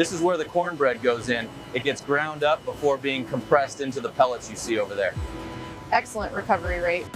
This is where the cornbread goes in. It gets ground up before being compressed into the pellets you see over there. Excellent recovery rate.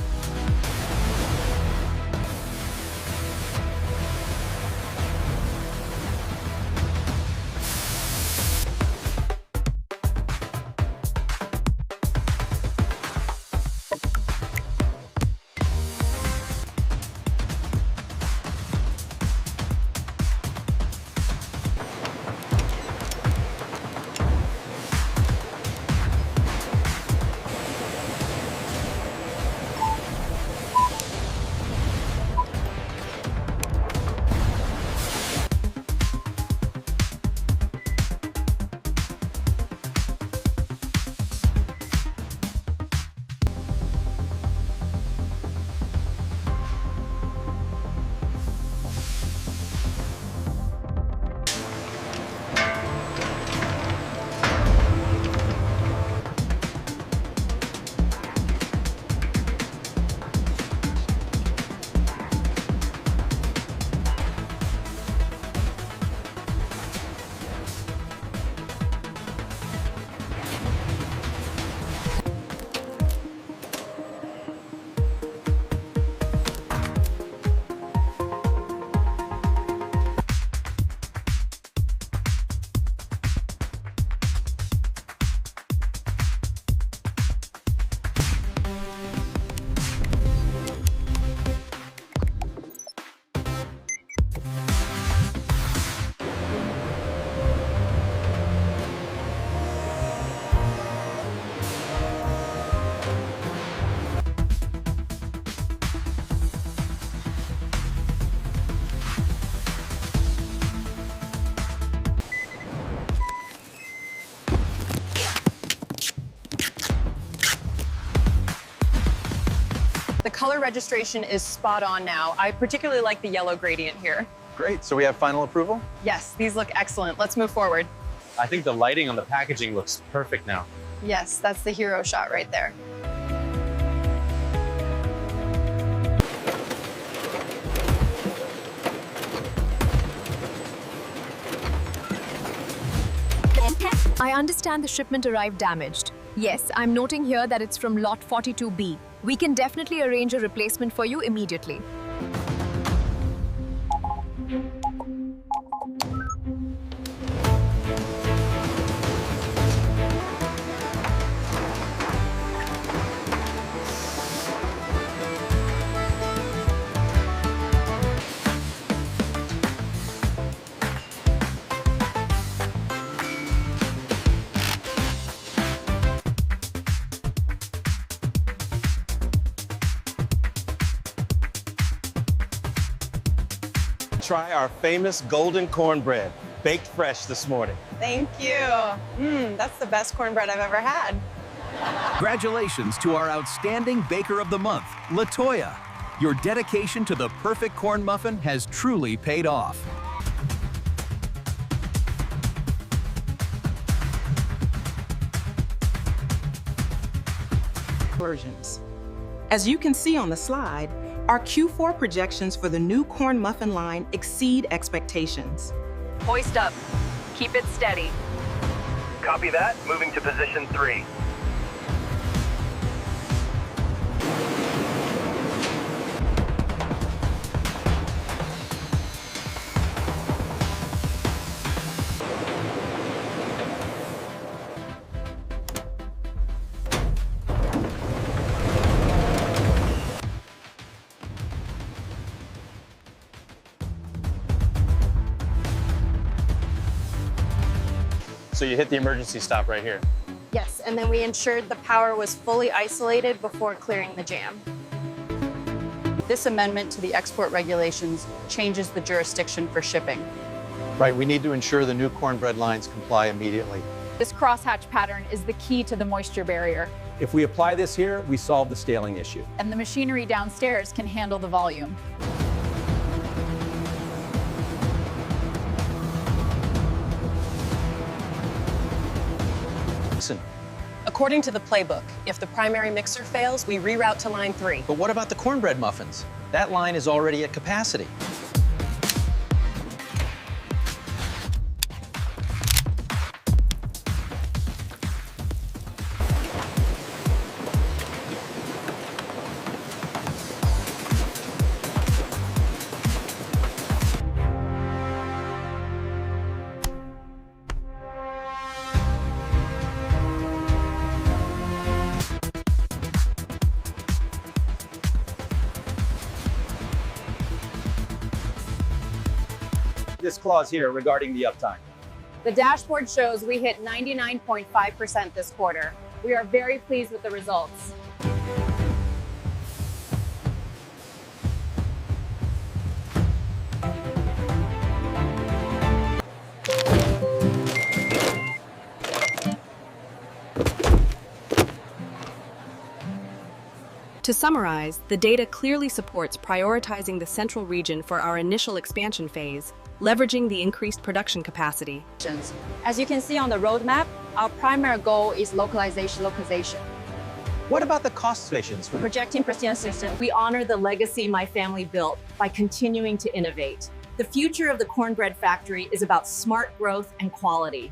The color registration is spot on now. I particularly like the yellow gradient here. Great, so we have final approval? Yes, these look excellent. Let's move forward. I think the lighting on the packaging looks perfect now. Yes, that's the hero shot right there. I understand the shipment arrived damaged. Yes, I'm noting here that it's from lot 42B. We can definitely arrange a replacement for you immediately. Try our famous golden cornbread, baked fresh this morning. Thank you. That's the best cornbread I've ever had. Congratulations to our outstanding Baker of the Month, LaToya. Your dedication to the perfect corn muffin has truly paid off. Versions. As you can see on the slide, our Q4 projections for the new corn muffin line exceed expectations. Hoist up. Keep it steady. Copy that. Moving to position 3. So you hit the emergency stop right here. Yes, and then we ensured the power was fully isolated before clearing the jam. This amendment to the export regulations changes the jurisdiction for shipping. Right, we need to ensure the new cornbread lines comply immediately. This crosshatch pattern is the key to the moisture barrier, If we apply this here, we solve the scaling issue. and the machinery downstairs can handle the volume. Listen, According to the playbook, if the primary mixer fails, we reroute to line 3. But what about the cornbread muffins? That line is already at capacity. this clause here regarding the uptime. The dashboard shows we hit 99.5% this quarter. We are very pleased with the results. To summarize, the data clearly supports prioritizing the central region for our initial expansion phase, leveraging the increased production capacity. As you can see on the roadmap, our primary goal is localization. What about the cost stations? Projecting persistence. We honor the legacy my family built by continuing to innovate. The future of the cornbread factory is about smart growth and quality.